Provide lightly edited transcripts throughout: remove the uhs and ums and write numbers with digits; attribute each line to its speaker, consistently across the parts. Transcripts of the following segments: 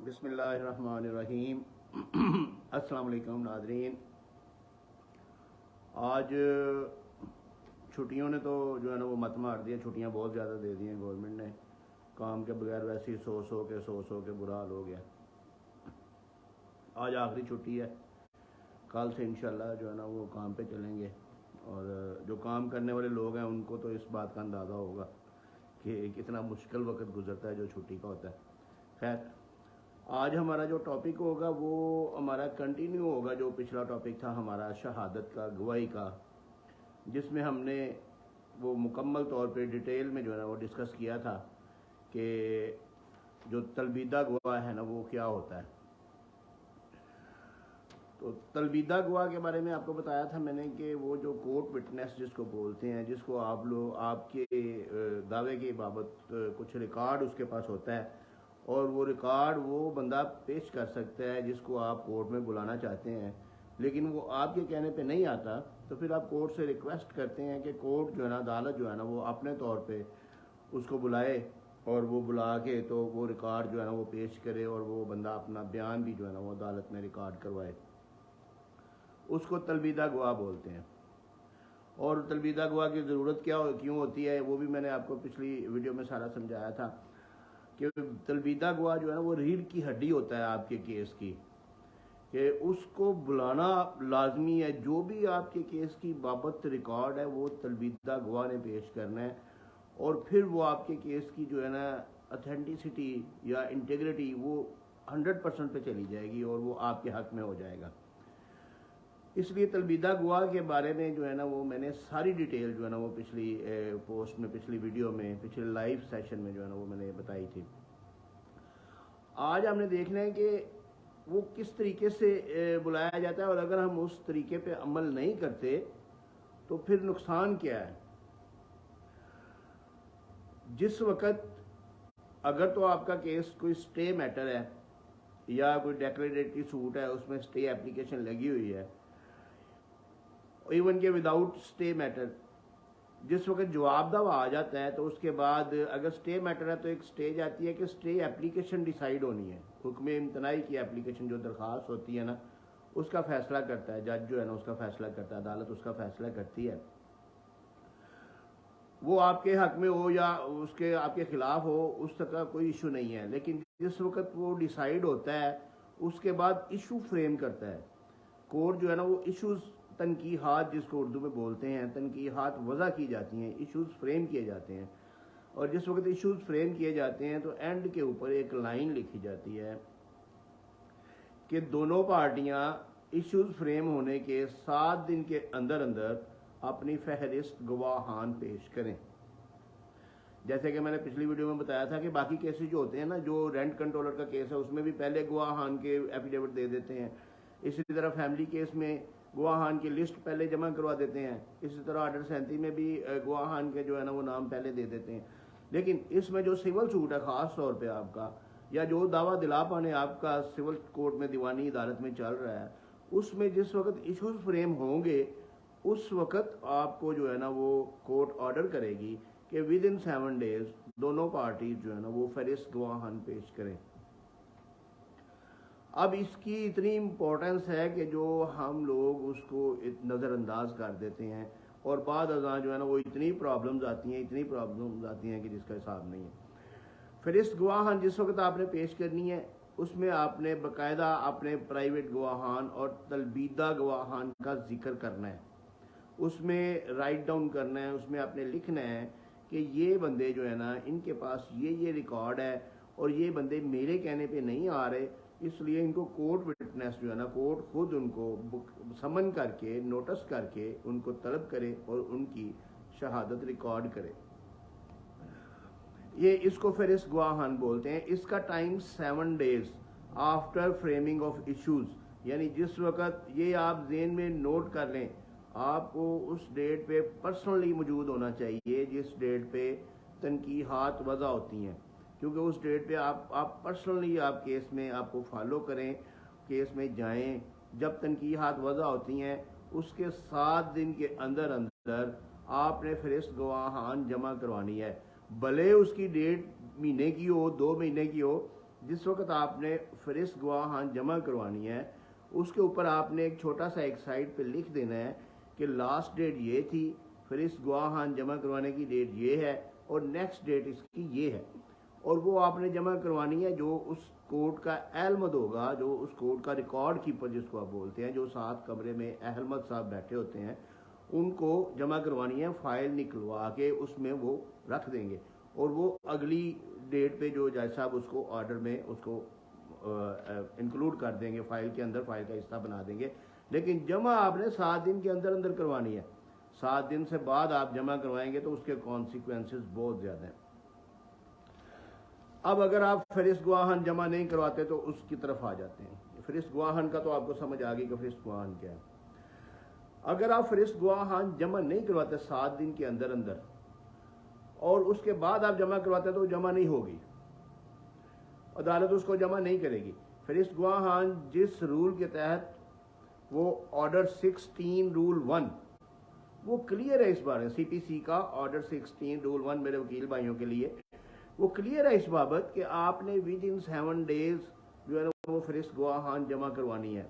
Speaker 1: बिस्मिल्लाहिर्रहमानिर्रहीम। अस्सलाम वालेकुम नाज़रीन। आज छुट्टियों ने तो जो है ना वो मत मार दिया, छुट्टियां बहुत ज़्यादा दे दी हैं गवर्नमेंट ने। काम के बगैर वैसे ही सौ के बुरा हाल हो गया। आज आखिरी छुट्टी है, कल से इंशाल्लाह जो है ना वो काम पे चलेंगे। और जो काम करने वाले लोग हैं उनको तो इस बात का अंदाज़ा होगा कि कितना मुश्किल वक्त गुजरता है जो छुट्टी का होता है। खैर, आज हमारा जो टॉपिक होगा वो हमारा कंटिन्यू होगा जो पिछला टॉपिक था हमारा शहादत का, गवाही का, जिसमें हमने वो मुकम्मल तौर पे डिटेल में जो है ना वो डिस्कस किया था कि जो तलबीदा गवाह है ना वो क्या होता है। तो तलबीदा गवाह के बारे में आपको बताया था मैंने कि वो जो कोर्ट विटनेस जिसको बोलते हैं, जिसको आप लोग आपके दावे के बाबत कुछ रिकॉर्ड उसके पास होता है और वो रिकॉर्ड वो बंदा पेश कर सकता है जिसको आप कोर्ट में बुलाना चाहते हैं, लेकिन वो आपके कहने पे नहीं आता। तो फिर आप कोर्ट से रिक्वेस्ट करते हैं कि कोर्ट जो है ना, अदालत जो है ना वो अपने तौर पे उसको बुलाए और वो बुला के तो वो रिकॉर्ड जो है ना वो पेश करे और वो बंदा अपना बयान भी जो है ना वो अदालत में रिकॉर्ड करवाए। उसको तलबीदा गवाह बोलते हैं। और तलबीदा गवाह की ज़रूरत क्यों होती है वो भी मैंने आपको पिछली वीडियो में सारा समझाया था कि तलबीदा गवाह जो है ना वो रीढ़ की हड्डी होता है आपके केस की, कि उसको बुलाना लाजमी है। जो भी आपके केस की बाबत रिकॉर्ड है वो तलबीदा गवाह ने पेश करना है और फिर वो आपके केस की जो है ना ऑथेंटिसिटी या इंटीग्रिटी वो 100% पे चली जाएगी और वो आपके हक में हो जाएगा। इसलिए तलबीदा गवाह के बारे में जो है ना वो मैंने सारी डिटेल जो है ना वो पिछली पोस्ट में, पिछली वीडियो में, पिछले लाइव सेशन में जो है ना वो मैंने बताई थी। आज हमने देखना है कि वो किस तरीके से बुलाया जाता है और अगर हम उस तरीके पे अमल नहीं करते तो फिर नुकसान क्या है। जिस वक्त अगर तो आपका केस कोई स्टे मैटर है या कोई डेक्लेरेटरी सूट है उसमें स्टे एप्लीकेशन लगी हुई है, इवन के विदाउट स्टे मैटर, जिस वक्त जवाब दावा आ जाता है तो उसके बाद अगर स्टे मैटर है तो एक स्टेज आती है कि स्टे एप्लीकेशन डिसाइड होनी है। हुक्म इम्तनाई की एप्लीकेशन जो दरख्वास्त होती है ना उसका फैसला करता है जज जो है ना, उसका फैसला करता है, अदालत उसका फैसला करती है। वो आपके हक में हो या उसके आपके खिलाफ हो उस तक का कोई इशू नहीं है, लेकिन जिस वक्त वो डिसाइड होता है उसके बाद इशू फ्रेम करता है कोर्ट जो है ना, वो इशूज़ तनकीहात जिसको उर्दू में बोलते हैं, तनकीहात वज़ा की जाती हैं, इश्यूज़ फ्रेम किए जाते हैं। और जिस वक्त इश्यूज़ फ्रेम किए जाते हैं तो एंड के ऊपर एक लाइन लिखी जाती है कि दोनों पार्टियां इश्यूज़ फ्रेम होने के 7 दिन के अंदर अंदर अपनी फहरिस्त गवाहान पेश करें। जैसे कि मैंने पिछली वीडियो में बताया था कि बाकी केसेस जो होते हैं ना, जो रेंट कंट्रोलर का केस है उसमें भी पहले गवाहान के एफिडेविट दे देते हैं। इसी तरह फैमिली केस में गवाहान की लिस्ट पहले जमा करवा देते हैं। इसी तरह ऑर्डर 37 में भी गवाहान के जो है ना वो नाम पहले दे देते हैं। लेकिन इसमें जो सिविल सूट है ख़ास तौर पे आपका, या जो दावा दिला पाने आपका सिविल कोर्ट में दीवानी अदालत में चल रहा है, उसमें जिस वक्त इशूज़ फ्रेम होंगे उस वक्त आपको जो है ना वो कोर्ट ऑर्डर करेगी कि विद इन 7 डेज दोनों पार्टीज जो है ना वो फहरिस्त गवाहान पेश करें। अब इसकी इतनी इम्पोर्टेंस है कि जो हम लोग उसको नज़रअंदाज कर देते हैं और बाद अज़ां जो है ना वो इतनी प्रॉब्लम्स आती हैं कि जिसका हिसाब नहीं है। फहरिस्त गवाहान जिस वक्त आपने पेश करनी है उसमें आपने बाकायदा अपने प्राइवेट गवाहान और तलबीदा गवाहान का जिक्र करना है, उसमें राइट डाउन करना है, उसमें आपने लिखना है कि ये बंदे जो है ना इनके पास ये रिकॉर्ड है और ये बंदे मेरे कहने पे नहीं आ रहे, इसलिए इनको कोर्ट विटनेस जो है ना कोर्ट खुद उनको समन करके नोटिस करके उनको तलब करे और उनकी शहादत रिकॉर्ड करे। ये इसको फहरिस्त गवाहान बोलते हैं। इसका time 7 days after framing of issues, यानी जिस वक्त ये आप ज़हन में नोट कर लें, आपको उस डेट पे पर्सनली मौजूद होना चाहिए जिस डेट पे तनकीहात वज़ा होती हैं, क्योंकि उस डेट पे आप पर्सनली आप केस में आपको फॉलो करें, केस में जाएं। जब तनकीहात वज़ा होती हैं उसके 7 दिन के अंदर अंदर आपने फहरिस्त गवाहान जमा करवानी है, भले उसकी डेट महीने की हो, 2 महीने की हो, जिस वक्त आपने फहरिस्त गवाहान जमा करवानी है, उसके ऊपर आपने एक छोटा सा एक साइड पे लिख देना है कि लास्ट डेट ये थी, फहरिस्त गवाहान जमा करवाने की डेट ये है और नेक्स्ट डेट इसकी ये है। और वो आपने जमा करवानी है जो उस कोर्ट का अहलमद होगा, जो उस कोर्ट का रिकॉर्ड कीपर जिसको आप बोलते हैं, जो साथ कमरे में अहलमद साहब बैठे होते हैं, उनको जमा करवानी है। फाइल निकलवा के उसमें वो रख देंगे और वो अगली डेट पे जो जज साहब उसको ऑर्डर में उसको इंक्लूड कर देंगे, फाइल के अंदर फाइल का हिस्सा बना देंगे। लेकिन जमा आपने 7 दिन के अंदर अंदर करवानी है। 7 दिन से बाद आप जमा करवाएंगे तो उसके कॉन्सिक्वेंसेस बहुत ज़्यादा हैं। अब अगर आप फहरिस्त गवाहान जमा नहीं करवाते तो उसकी तरफ आ जाते हैं। फहरिस्त गवाहान का तो आपको समझ आ गई कि फहरिस्त गवाहान क्या है। अगर आप फहरिस्त गवाहान जमा नहीं करवाते 7 दिन के अंदर अंदर और उसके बाद आप जमा करवाते तो जमा नहीं होगी, अदालत उसको जमा नहीं करेगी। फहरिस्त गवाहान जिस रूल के तहत वो ऑर्डर 16 रूल 1 वो क्लियर है इस बारे, सीपीसी का ऑर्डर 16 रूल 1 मेरे वकील भाइयों के लिए वो क्लियर है इस बाबत कि आपने विद इन 7 डेज जो है ना वो फहरिस्त गवाहान जमा करवानी है।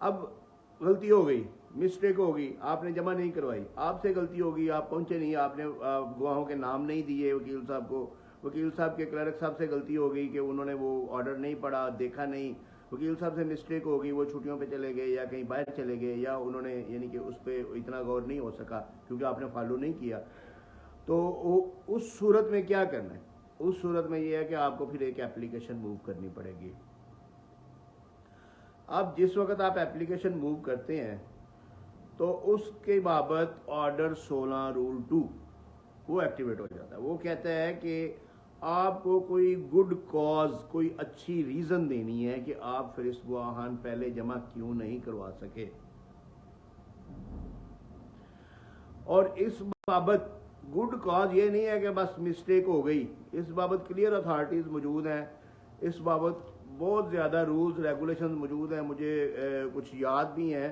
Speaker 1: अब गलती हो गई, मिस्टेक हो गई, आपने जमा नहीं करवाई, आपसे गलती हो गई, आप पहुंचे नहीं, आपने गवाहों के नाम नहीं दिए वकील साहब को, वकील साहब के क्लर्क साहब से गलती हो गई कि उन्होंने वो ऑर्डर नहीं पढ़ा, देखा नहीं, वकील साहब से मिस्टेक हो गई, वो छुट्टियों पे चले गए या कहीं बाहर चले गए या उन्होंने यानी कि उस पर इतना गौर नहीं हो सका क्योंकि आपने फॉलो नहीं किया। तो उस सूरत में क्या करना है? उस सूरत में ये है कि आपको फिर एक एप्लीकेशन मूव करनी पड़ेगी। अब जिस वक्त आप एप्लीकेशन मूव करते हैं तो उसके बाबत ऑर्डर 16 रूल 2 वो एक्टिवेट हो जाता है। वो कहता है कि आपको कोई गुड कॉज, कोई अच्छी रीजन देनी है कि आप फहरिस्त गवाहान पहले जमा क्यों नहीं करवा सके। और इस बाबत गुड कॉज ये नहीं है कि बस मिस्टेक हो गई, इस बाबत क्लियर अथॉरिटीज मौजूद हैं, इस बाबत बहुत ज़्यादा रूल्स रेगुलेशन मौजूद हैं। मुझे कुछ याद भी हैं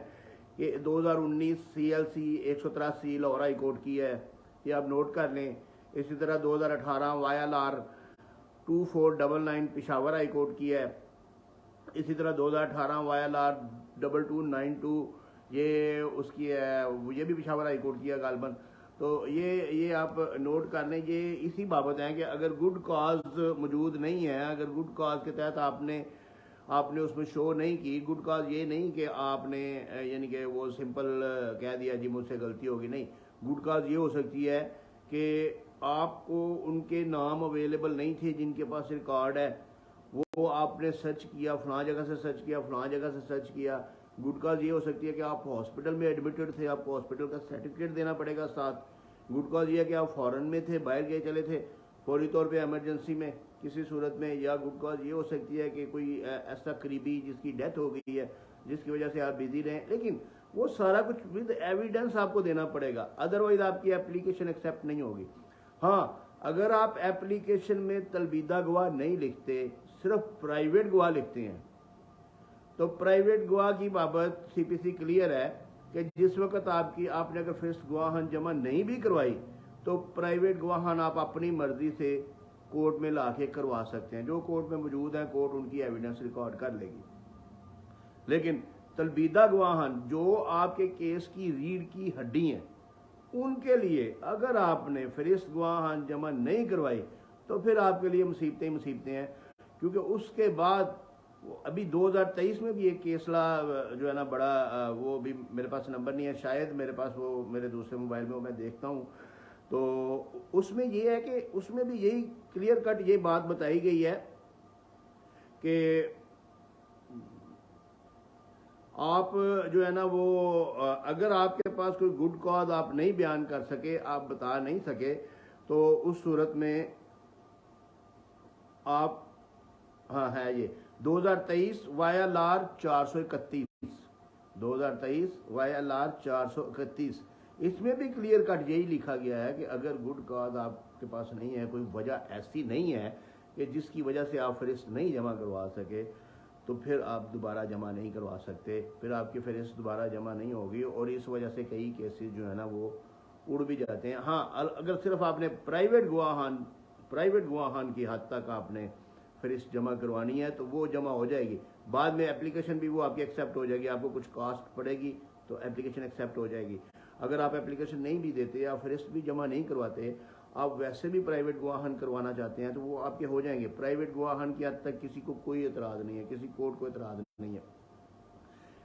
Speaker 1: कि 2019 CLC 183 लाहौर हाई कोर्ट की है, ये आप नोट कर लें। इसी तरह 2018 YLR 2499 पेशावर हाई कोर्ट की है। इसी तरह 2018 YLR 2292 ये उसकी है, ये भी पेशावर हाई कोर्ट की है गालबन। तो ये आप नोट कर लें, ये इसी बाबत है कि अगर गुड कॉज मौजूद नहीं है, अगर गुड कॉज के तहत आपने उसमें शो नहीं की, गुड कॉज ये नहीं कि आपने यानी कि वो सिंपल कह दिया जी मुझसे गलती होगी, नहीं, गुड कॉज ये हो सकती है कि आपको उनके नाम अवेलेबल नहीं थे जिनके पास रिकॉर्ड है, वो आपने सर्च किया, फलां जगह से सर्च किया, फलां जगह से सर्च किया। गुड कॉज ये हो सकती है कि आप हॉस्पिटल में एडमिटेड थे, आपको हॉस्पिटल का सर्टिफिकेट देना पड़ेगा साथ। गुड कॉज ये है कि आप फॉरेन में थे, बाहर गए चले थे फौरी तौर पे इमरजेंसी में किसी सूरत में, या गुड कॉज ये हो सकती है कि कोई ऐसा करीबी जिसकी डेथ हो गई है जिसकी वजह से आप बिजी रहें। लेकिन वो सारा कुछ विद एविडेंस आपको देना पड़ेगा, अदरवाइज आपकी एप्लीकेशन एक्सेप्ट नहीं होगी। हाँ, अगर आप एप्लीकेशन में तलबीदा गवाह नहीं लिखते, सिर्फ प्राइवेट गवाह लिखते हैं, तो प्राइवेट गवाह की बाबत सीपीसी क्लियर है कि जिस वक्त आपने अगर फहरिस्त गवाहान जमा नहीं भी करवाई तो प्राइवेट गवाहान आप अपनी मर्जी से कोर्ट में ला के करवा सकते हैं। जो कोर्ट में मौजूद है कोर्ट उनकी एविडेंस रिकॉर्ड कर लेगी। लेकिन तलबीदा गवाहान जो आपके केस की रीढ़ की हड्डी हैं, उनके लिए अगर आपने फहरिस्त गवाहान जमा नहीं करवाई तो फिर आपके लिए मुसीबतें ही मुसीबतें हैं। क्योंकि उसके बाद अभी 2023 में भी एक केसला जो है ना बड़ा, वो भी मेरे पास नंबर नहीं है, शायद मेरे पास वो मेरे दूसरे मोबाइल में वो मैं देखता हूँ, तो उसमें ये है कि उसमें भी यही क्लियर कट ये बात बताई गई है कि आप जो है ना वो अगर आपके पास कोई गुड कॉज आप नहीं बयान कर सके, आप बता नहीं सके, तो उस सूरत में आप, हाँ है ये 2023 YLR 431, 2023 YLR 431, इसमें भी क्लियर कट यही लिखा गया है कि अगर गुड कॉज आपके पास नहीं है, कोई वजह ऐसी नहीं है कि जिसकी वजह से आप फहरिस्त नहीं जमा करवा सके, तो फिर आप दोबारा जमा नहीं करवा सकते, फिर आपकी फहरिस्त दोबारा जमा नहीं होगी। और इस वजह से कई केसेस जो है ना वो उड़ भी जाते हैं। हाँ, अगर सिर्फ आपने प्राइवेट गवाहान की हद तक आपने फहरिस्त जमा करवानी है तो वो जमा हो जाएगी। बाद में एप्लीकेशन भी वो आपकी एक्सेप्ट हो जाएगी, आपको कुछ कॉस्ट पड़ेगी तो एप्लीकेशन एक्सेप्ट हो जाएगी। अगर आप एप्लीकेशन नहीं भी देते या फहरिस्त भी जमा नहीं करवाते, आप वैसे भी प्राइवेट गवाहन करवाना चाहते हैं तो वो आपके हो जाएंगे। प्राइवेट गवाहन की हद तक किसी को कोई एतराज़ नहीं है, किसी कोर्ट को एतराज़ नहीं है।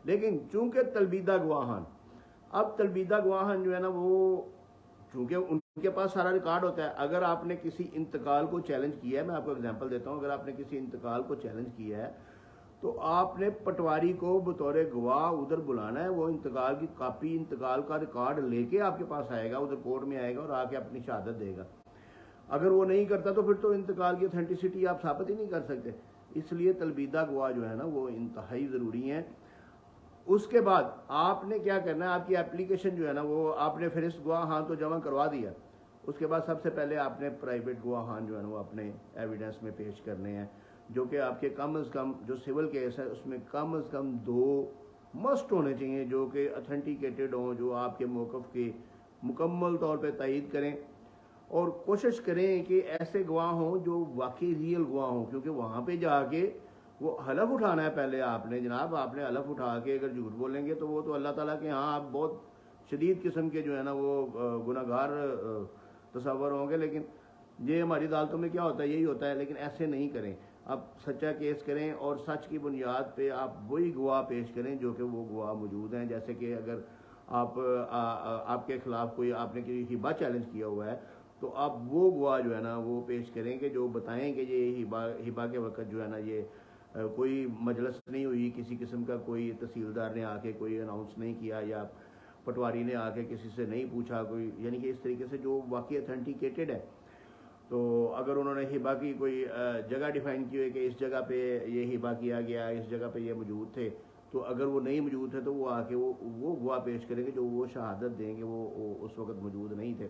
Speaker 1: लेकिन चूंकि तलबीदा गवाहन, अब तलबीदा गवाहन जो है ना वो चूंकि उनके पास सारा रिकॉर्ड होता है। अगर आपने किसी इंतकाल को चैलेंज किया है, मैं आपको एग्जांपल देता हूं, अगर आपने किसी इंतकाल को चैलेंज किया है तो आपने पटवारी को बतौर गवाह उधर बुलाना है। वो इंतकाल की कॉपी, इंतकाल का रिकॉर्ड लेके आपके पास आएगा, उधर कोर्ट में आएगा और आके अपनी शहादत देगा। अगर वो नहीं करता तो फिर तो इंतकाल की ऑथेंटिसिटी आप साबित ही नहीं कर सकते। इसलिए तलबीदा गवाह जो है ना वो इंतहाई ज़रूरी है। उसके बाद आपने क्या करना है, आपकी एप्लीकेशन जो है ना वो आपने फहरिस्त गवाहान तो जमा करवा दिया, उसके बाद सबसे पहले आपने प्राइवेट गवाहान जो है ना वो अपने एविडेंस में पेश करने हैं, जो कि आपके कम अज़ कम जो सिविल केस है उसमें कम अज़ कम 2 मस्ट होने चाहिए जो कि अथेंटिकेटेड हों, जो आपके मौक़िफ़ के मुकम्मल तौर पर तईद करें। और कोशिश करें कि ऐसे गवाह हों जो वाकई रियल गवाह हों, क्योंकि वहाँ पे जाके वो हलफ उठाना है पहले आपने, जनाब आपने हलफ उठा के अगर झूठ बोलेंगे तो वो तो अल्लाह ताला के यहाँ आप बहुत शदीद किस्म के जो है ना वो गुनाहगार तस्वर होंगे। लेकिन ये हमारी अदालतों में क्या होता है, यही होता है। लेकिन ऐसे नहीं करें, आप सच्चा केस करें और सच की बुनियाद पे आप वही गवाह पेश करें जो कि वो गवाह मौजूद हैं। जैसे कि अगर आपके खिलाफ कोई आपने किसी हिबा चैलेंज किया हुआ है तो आप वो गवाह जो है ना वो पेश करें कि जो बताएं कि ये हिबा के वक्त जो है ना ये कोई मजलिस नहीं हुई, किसी किस्म का कोई तहसीलदार ने आके कोई अनाउंस नहीं किया या पटवारी ने आके किसी से नहीं पूछा कोई, यानी कि इस तरीके से जो वाकई अथेंटिकेटेड है। तो अगर उन्होंने हिबा की कोई जगह डिफाइन की हुई कि इस जगह पे ये हिबा किया गया, इस जगह पे ये मौजूद थे, तो अगर वो नहीं मौजूद थे तो वो आके वो गवाह पेश करेंगे जो वो शहादत देंगे वो उस वक्त मौजूद नहीं थे।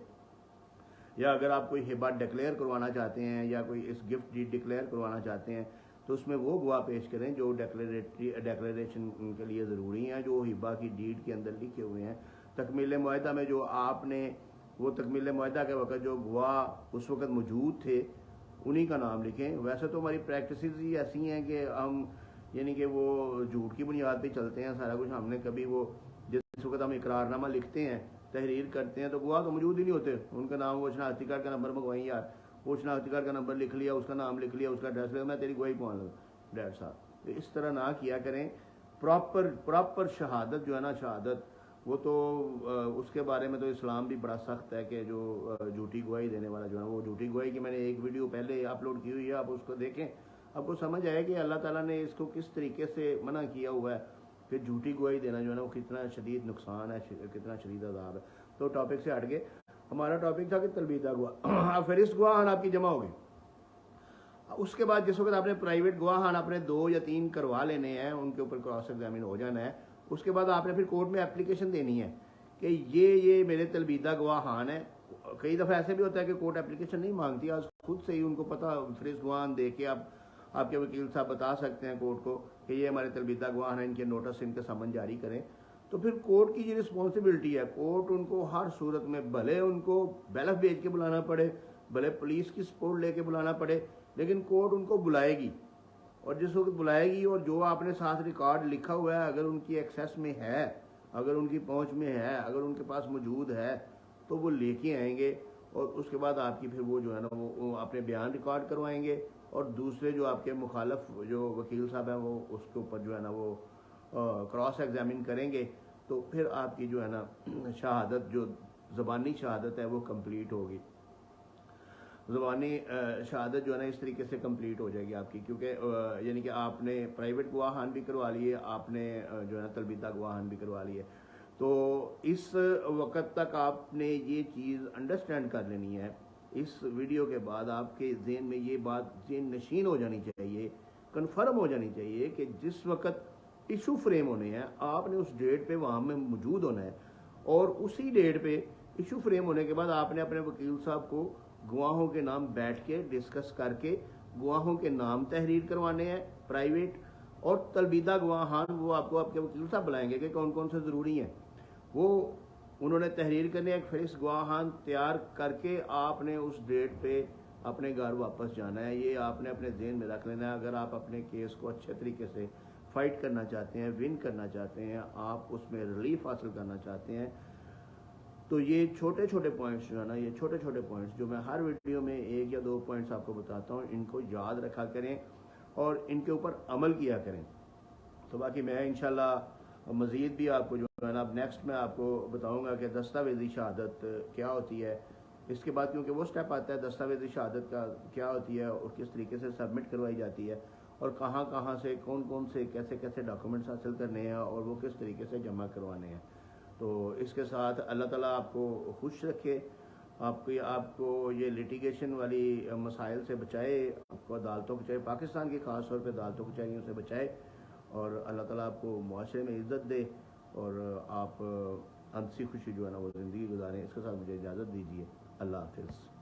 Speaker 1: या अगर आप कोई हिबा डिक्लेयर करवाना चाहते हैं या कोई इस गिफ्ट डीड डिक्लेयर करवाना चाहते हैं तो उसमें वो गवाह पेश करें जो डिक्लेरेशन के लिए ज़रूरी हैं, जो हिबा की डीड के अंदर लिखे हुए हैं। तकमील मुआहदा में जो आपने वो तकमील मुआहदा के वक्त जो गवाह उस वक्त मौजूद थे उन्हीं का नाम लिखें। वैसे तो हमारी प्रैक्टिसेस ही ऐसी हैं कि हम यानी कि वो झूठ की बुनियाद पे चलते हैं सारा कुछ। हमने कभी वो जिस वक्त हम इकरारनामा लिखते हैं, तहरीर करते हैं, तो गवाह तो मौजूद ही नहीं होते, उनका नाम वो शनाख्ती कार्ड का नंबर मंगवाई यार, वो शनाख्ती कार्ड का नंबर लिख लिया, उसका नाम लिख लिया, उसका एड्रेस लिया, मैं तेरी गवाही कौन लूँ डैड साहब। तो इस तरह ना किया करें। प्रॉपर शहादत जो है ना, शहादत वो तो उसके बारे में तो इस्लाम भी बड़ा सख्त है कि जो झूठी गवाही देने वाला जो है वो झूठी गवाही की मैंने एक वीडियो पहले अपलोड की हुई है, आप उसको देखें, आपको समझ आए कि अल्लाह ताला ने इसको किस तरीके से मना किया हुआ है कि झूठी गवाही देना जो है ना वो कितना शदीद नुकसान है, कितना शदीद अजाब है। तो टॉपिक से हट गए, हमारा टॉपिक था कि तलबीदा गवाह। फहरिस्त गवाहान आपकी जमा हो गई। उसके बाद जिस वक्त आपने प्राइवेट गवाहान अपने 2 या 3 करवा लेने हैं, उनके ऊपर क्रॉस एग्जामिन हो जाना है। उसके बाद आपने फिर कोर्ट में एप्लीकेशन देनी है कि ये मेरे तलबीदा गवाहान है। कई दफ़ा ऐसे भी होता है कि कोर्ट एप्लीकेशन नहीं मांगती, आज खुद से ही उनको पता फहरिस्त गवाहान दे के आपके वकील साहब बता सकते हैं कोर्ट को कि ये हमारे तलबीदा गवाहान हैं, इनके नोटिस, इनके समन जारी करें। तो फिर कोर्ट की ये रिस्पॉन्सिबिलिटी है, कोर्ट उनको हर सूरत में, भले उनको बैलफ भेज के बुलाना पड़े, भले पुलिस की सपोर्ट लेके बुलाना पड़े, लेकिन कोर्ट उनको बुलाएगी। और जिस वक्त बुलाएगी और जो आपने साथ रिकॉर्ड लिखा हुआ है अगर उनकी एक्सेस में है, अगर उनकी पहुंच में है, अगर उनके पास मौजूद है तो वो लेके आएंगे। और उसके बाद आपकी फिर वो जो है ना वो अपने बयान रिकॉर्ड करवाएंगे और दूसरे जो आपके मुखालफ जो वकील साहब हैं वो उसके ऊपर जो है ना वो क्रॉस एग्जामिन करेंगे। तो फिर आपकी जो है ना शहादत, जो ज़बानी शहादत है वो कंप्लीट होगी। ज़बानी शहादत जो है ना इस तरीके से कंप्लीट हो जाएगी आपकी, क्योंकि यानी कि आपने प्राइवेट गवाहान भी करवा लिए, आपने जो है ना तलबीदा गवाहान भी करवा लिए। तो इस वक्त तक आपने ये चीज़ अंडरस्टैंड कर लेनी है। इस वीडियो के बाद आपके ज़हन में ये बात ज़हन नशीन हो जानी चाहिए, कन्फर्म हो जानी चाहिए कि जिस वक्त इशू फ्रेम होने हैं आपने उस डेट पे वहाँ में मौजूद होना है। और उसी डेट पे इशू फ्रेम होने के बाद आपने अपने वकील साहब को गवाहों के नाम बैठ के डिस्कस करके गवाहों के नाम तहरीर करवाने हैं प्राइवेट, और तलबीदा गवाहान वो आपको आपके वकील साहब बुलाएंगे कि कौन कौन से ज़रूरी हैं, वो उन्होंने तहरीर करने एक फहरिस्त गवाहान तैयार करके आपने उस डेट पे اپنے گھر واپس جانا ہے. یہ آپ نے اپنے ذہن میں رکھ لینا ہے. اگر آپ اپنے کیس کو اچھے طریقے سے فائٹ کرنا چاہتے ہیں, ون کرنا چاہتے ہیں, آپ اس میں ریلیف حاصل کرنا چاہتے ہیں, تو یہ چھوٹے چھوٹے پوائنٹس جو ہے نا, یہ چھوٹے چھوٹے پوائنٹس جو میں ہر ویڈیو میں 1 یا 2 پوائنٹس آپ کو بتاتا ہوں, ان کو یاد رکھا کریں اور ان کے اوپر عمل کیا کریں. تو باقی میں انشاءاللہ مزید بھی آپ کو جو ہے نا اب نیکسٹ میں آپ کو بتاؤں گا کہ دستاویزی شہادت کیا ہوتی ہے. اس کے بعد کیونکہ وہ سٹیپ آتا ہے دستاویزی شہادت کا کیا ہوتی ہے اور کس طریقے سے سبمٹ کروائی جاتی ہے, اور کہاں کہاں سے کون کون سے کیسے کیسے ڈاکومنٹس حاصل کرنے ہیں اور وہ کس طریقے سے جمع کروانے ہیں. تو اس کے ساتھ اللہ تعالیٰ آپ کو خوش رکھے, آپ کو یہ لیٹیگیشن والی مسائل سے بچائے, آپ کو عدالتوں بچائے, پاکستان کی خاص طور پہ عدالتوں کچہریوں سے بچائے, اور اللہ تعالیٰ آپ کو معاشرے میں عزت دے اور آپ ہنسی خوشی جو ہے نا وہ زندگی گزاریں. اس کے ساتھ مجھے اجازت دیجیے. اللہ حافظ.